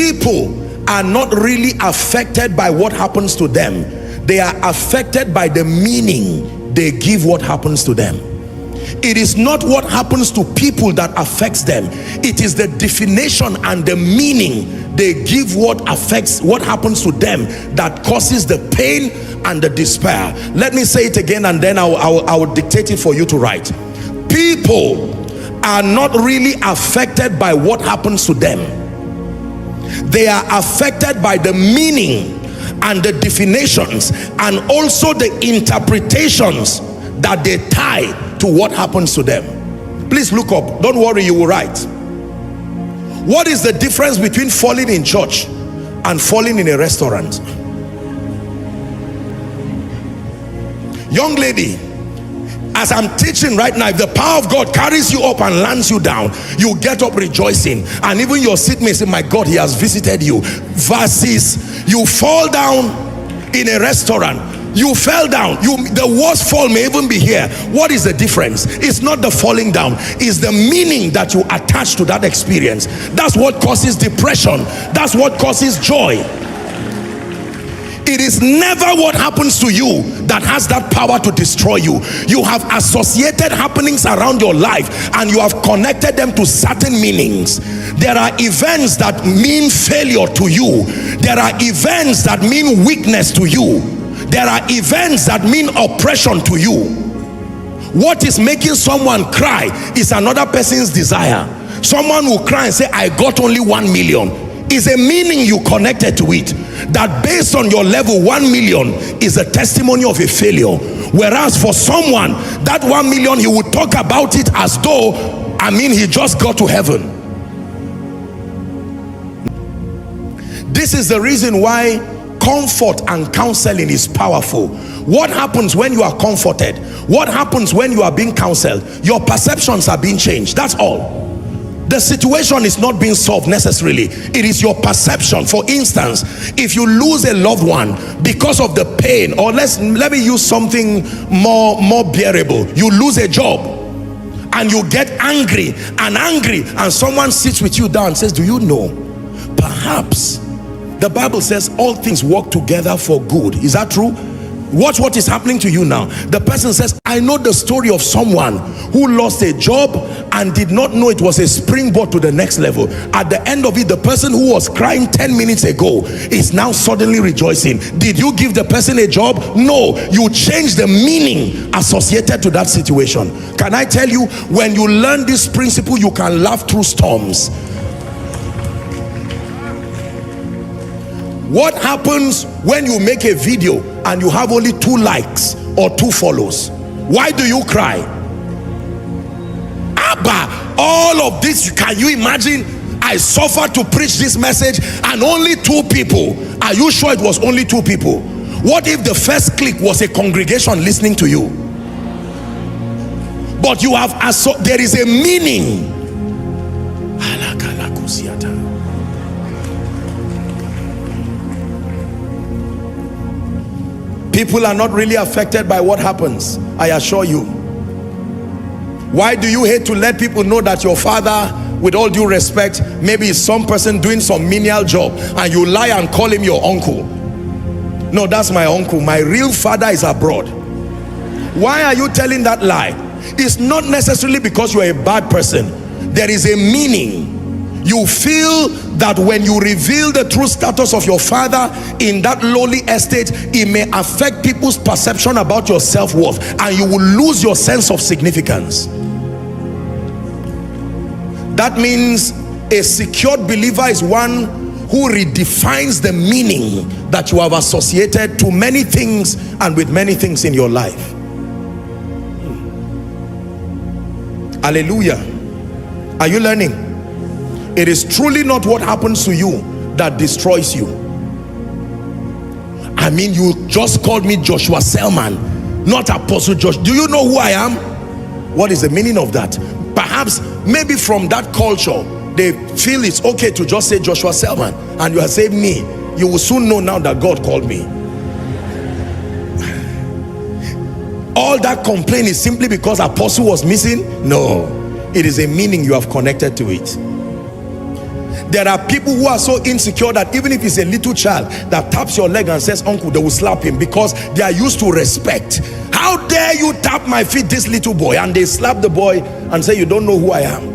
People are not really affected by what happens to them. They are affected by the meaning they give what happens to them. It is not what happens to people that affects them. It is the definition and the meaning they give what happens to them that causes the pain and the despair. Let me say it again, and then I will dictate it for you to write. People are not really affected by what happens to them. They are affected by the meaning and the definitions and also the interpretations that they tie to what happens to them. Please look up. Don't worry, you will write. What is the difference between falling in church and falling in a restaurant? Young lady, as I'm teaching right now, if the power of God carries you up and lands you down, you get up rejoicing, and even your seatmate say, my God, he has visited you. Versus you fall down in a restaurant, you fell down, the worst fall may even be here. What is the difference? It's not the falling down, it's the meaning that you attach to that experience. That's what causes depression. That's what causes joy. It is never what happens to you that has that power to destroy you. You have associated happenings around your life and you have connected them to certain meanings. There are events that mean failure to you. There are events that mean weakness to you. There are events that mean oppression to you. What is making someone cry is another person's desire. Someone will cry and say, I got only 1 million. Is a meaning you connected to it, that based on your level 1 million is a testimony of a failure. Whereas for someone, that 1 million, he would talk about it as though, he just got to heaven. This is the reason why comfort and counseling is powerful. What happens when you are comforted? What happens when you are being counseled? Your perceptions are being changed. That's all. The situation is not being solved necessarily. It is your perception. For instance, if you lose a loved one because of the pain, or let me use something more bearable. You lose a job and you get angry, and someone sits with you down and says, do you know, perhaps the Bible says all things work together for good. Is that true? Watch what is happening to you now. The person says, I know the story of someone who lost a job and did not know it was a springboard to the next level. At the end of it, the person who was crying 10 minutes ago is now suddenly rejoicing. Did you give the person a job? No, you changed the meaning associated to that situation. Can I tell you, when you learn this principle, you can laugh through storms. What happens when you make a video and you have only 2 likes or 2 follows? Why do you cry? Abba, all of this, can you imagine? I suffered to preach this message and only 2 people. Are you sure it was only 2 people? What if the first click was a congregation listening to you? But you have, there is a meaning. People are not really affected by what happens, I assure you. Why do you hate to let people know that your father, with all due respect, maybe is some person doing some menial job, and you lie and call him your uncle? No, that's my uncle. My real father is abroad. Why are you telling that lie? It's not necessarily because you are a bad person. There is a meaning. You feel that when you reveal the true status of your father in that lowly estate, it may affect people's perception about your self-worth, and you will lose your sense of significance. That means a secured believer is one who redefines the meaning that you have associated to many things and with many things in your life. Hallelujah. Are you learning? It is truly not what happens to you that destroys you. You just called me Joshua Selman, not Apostle Josh. Do you know who I am? What is the meaning of that? Perhaps, maybe from that culture, they feel it's okay to just say Joshua Selman, and you are saying me. You will soon know now that God called me. All that complaint is simply because Apostle was missing? No, it is a meaning you have connected to it. There are people who are so insecure that even if it's a little child that taps your leg and says uncle, they will slap him because they are used to respect. How dare you tap my feet, this little boy? And they slap the boy and say, you don't know who I am.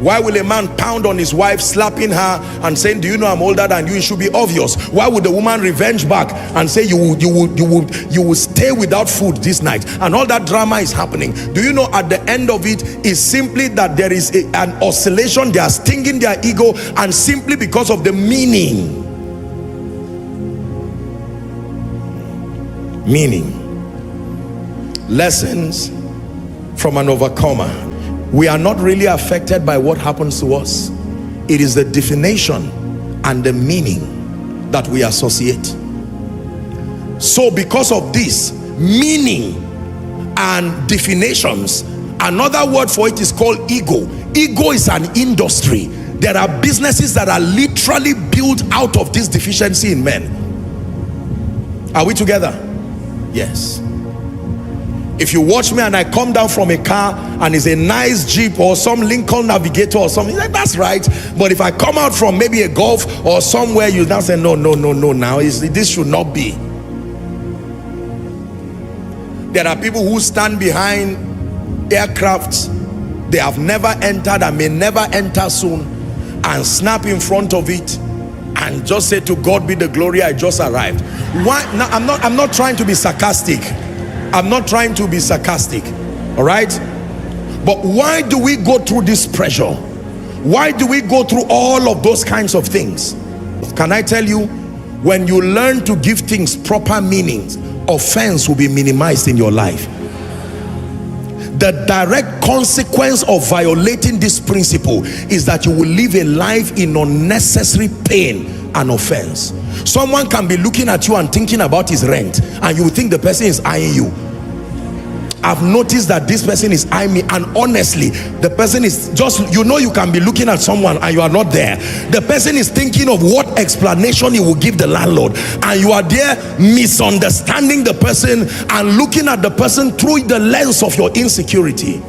Why will a man pound on his wife, slapping her and saying, do you know I'm older than you? It should be obvious. Why would the woman revenge back and say, you will stay without food this night? And all that drama is happening. Do you know at the end of it is simply that there is an oscillation. They are stinging their ego, and simply because of the meaning. Lessons from an overcomer. We are not really affected by what happens to us. It is the definition and the meaning that we associate. So because of this meaning and definitions, another word for it is called ego. Ego is an industry. There are businesses that are literally built out of this deficiency in men. Are we together? Yes. If you watch me and I come down from a car and it's a nice Jeep or some Lincoln Navigator or something, like, that's right. But if I come out from maybe a Golf or somewhere, you now say, no, now this should not be. There are people who stand behind aircrafts they have never entered and may never enter soon, and snap in front of it and just say, to God be the glory, I just arrived. Why? Now, I'm not trying to be sarcastic. I'm not trying to be sarcastic, all right? But why do we go through this pressure? Why do we go through all of those kinds of things? Can I tell you, when you learn to give things proper meanings, offense will be minimized in your life. The direct consequence of violating this principle is that you will live a life in unnecessary pain and offense. Someone can be looking at you and thinking about his rent, and you will think the person is eyeing you. I've noticed that this person is eyeing me, and honestly, the person is just, you know, you can be looking at someone and you are not there. The person is thinking of what explanation he will give the landlord, and you are there misunderstanding the person and looking at the person through the lens of your insecurity.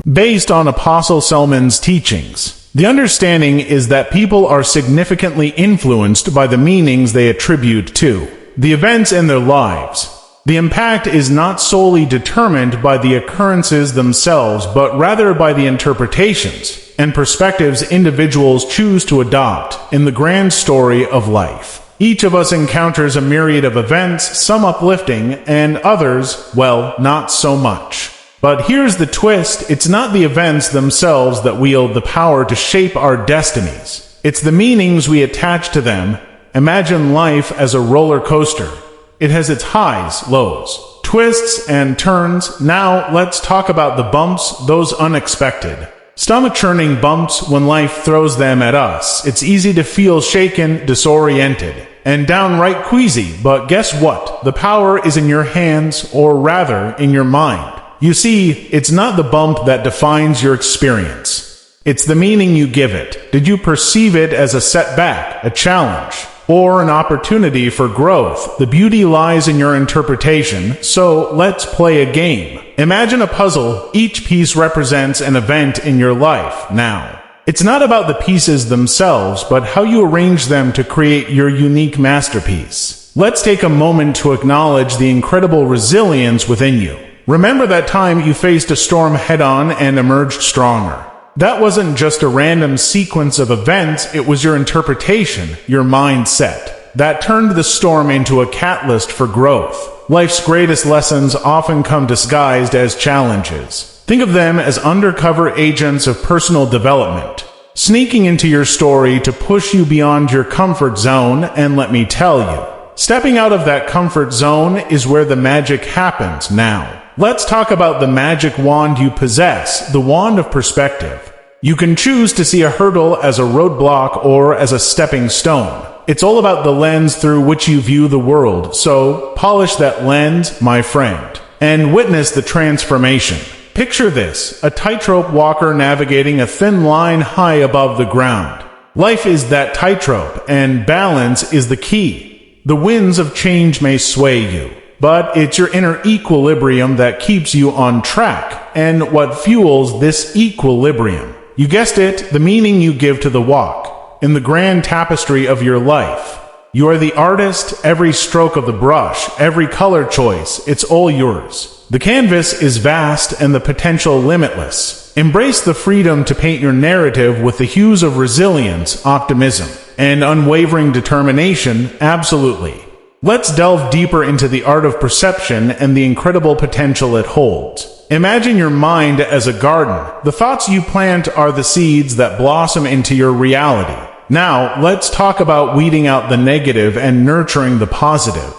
Based on Apostle Selman's teachings, the understanding is that people are significantly influenced by the meanings they attribute to the events in their lives. The impact is not solely determined by the occurrences themselves, but rather by the interpretations and perspectives individuals choose to adopt in the grand story of life. Each of us encounters a myriad of events, some uplifting and others, well, not so much. But here's the twist: it's not the events themselves that wield the power to shape our destinies. It's the meanings we attach to them. Imagine life as a roller coaster. It has its highs, lows, twists, and turns. Now let's talk about the bumps, those unexpected, stomach-churning bumps when life throws them at us. It's easy to feel shaken, disoriented, and downright queasy, but guess what? The power is in your hands, or rather, in your mind. You see, it's not the bump that defines your experience. It's the meaning you give it. Did you perceive it as a setback, a challenge, or an opportunity for growth? The beauty lies in your interpretation, so let's play a game. Imagine a puzzle. Each piece represents an event in your life. Now, it's not about the pieces themselves, but how you arrange them to create your unique masterpiece. Let's take a moment to acknowledge the incredible resilience within you. Remember that time you faced a storm head-on and emerged stronger. That wasn't just a random sequence of events, it was your interpretation, your mindset, that turned the storm into a catalyst for growth. Life's greatest lessons often come disguised as challenges. Think of them as undercover agents of personal development, sneaking into your story to push you beyond your comfort zone. And let me tell you, stepping out of that comfort zone is where the magic happens. Now, let's talk about the magic wand you possess, the wand of perspective. You can choose to see a hurdle as a roadblock or as a stepping stone. It's all about the lens through which you view the world. So, polish that lens, my friend, and witness the transformation. Picture this: a tightrope walker navigating a thin line high above the ground. Life is that tightrope, and balance is the key. The winds of change may sway you, but it's your inner equilibrium that keeps you on track. and what fuels this equilibrium. You guessed it, the meaning you give to the walk. In the grand tapestry of your life, you are the artist. Every stroke of the brush, every color choice, it's all yours. The canvas is vast and the potential limitless. Embrace the freedom to paint your narrative with the hues of resilience, optimism, and unwavering determination. Absolutely. Let's delve deeper into the art of perception and the incredible potential it holds. Imagine your mind as a garden. The thoughts you plant are the seeds that blossom into your reality. Now, let's talk about weeding out the negative and nurturing the positive.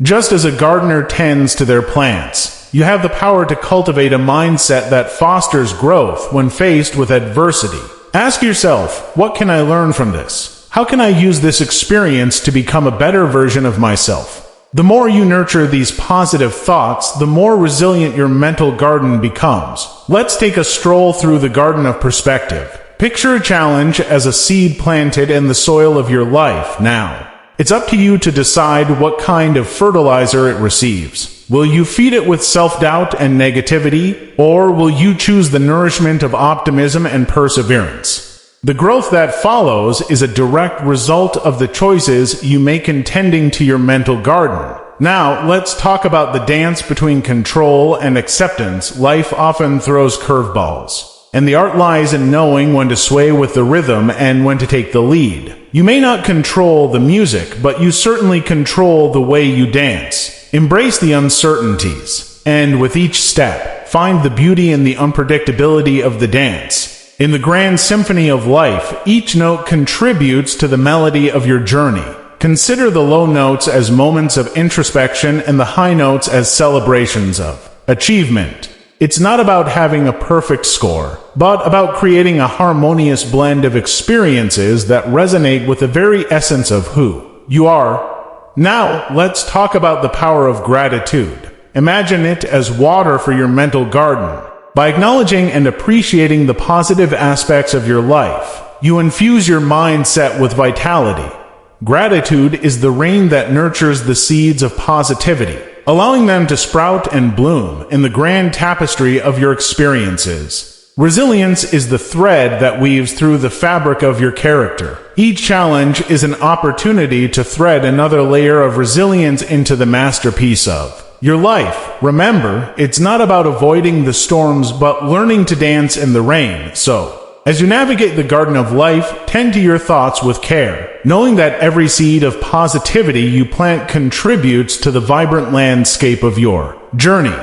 Just as a gardener tends to their plants, you have the power to cultivate a mindset that fosters growth when faced with adversity. Ask yourself, what can I learn from this? How can I use this experience to become a better version of myself? The more you nurture these positive thoughts, the more resilient your mental garden becomes. Let's take a stroll through the garden of perspective. Picture a challenge as a seed planted in the soil of your life now. It's up to you to decide what kind of fertilizer it receives. Will you feed it with self-doubt and negativity, or will you choose the nourishment of optimism and perseverance? The growth that follows is a direct result of the choices you make in tending to your mental garden. Now, let's talk about the dance between control and acceptance. Life often throws curveballs, and the art lies in knowing when to sway with the rhythm and when to take the lead. You may not control the music, but you certainly control the way you dance. Embrace the uncertainties, and with each step, find the beauty in the unpredictability of the dance. In the grand symphony of life, each note contributes to the melody of your journey. Consider the low notes as moments of introspection and the high notes as celebrations of achievement. It's not about having a perfect score, but about creating a harmonious blend of experiences that resonate with the very essence of who you are. Now, let's talk about the power of gratitude. Imagine it as water for your mental garden. By acknowledging and appreciating the positive aspects of your life, you infuse your mindset with vitality. Gratitude is the rain that nurtures the seeds of positivity, allowing them to sprout and bloom in the grand tapestry of your experiences. Resilience is the thread that weaves through the fabric of your character. Each challenge is an opportunity to thread another layer of resilience into the masterpiece of your life. Remember, it's not about avoiding the storms, but learning to dance in the rain. So, as you navigate the garden of life, tend to your thoughts with care, knowing that every seed of positivity you plant contributes to the vibrant landscape of your journey.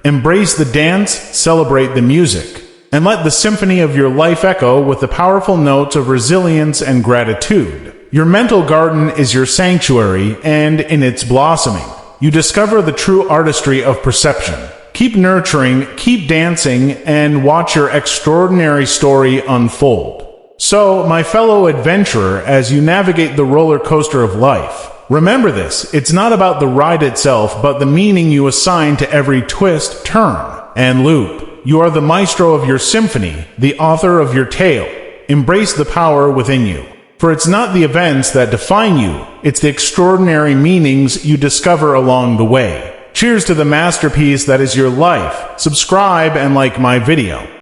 Embrace the dance, celebrate the music, and let the symphony of your life echo with the powerful notes of resilience and gratitude. Your mental garden is your sanctuary, and in its blossoming, you discover the true artistry of perception. Keep nurturing, keep dancing, and watch your extraordinary story unfold. So, my fellow adventurer, as you navigate the roller coaster of life, remember this: it's not about the ride itself, but the meaning you assign to every twist, turn, and loop. You are the maestro of your symphony, the author of your tale. Embrace the power within you. For it's not the events that define you, it's the extraordinary meanings you discover along the way. Cheers to the masterpiece that is your life. Subscribe and like my video.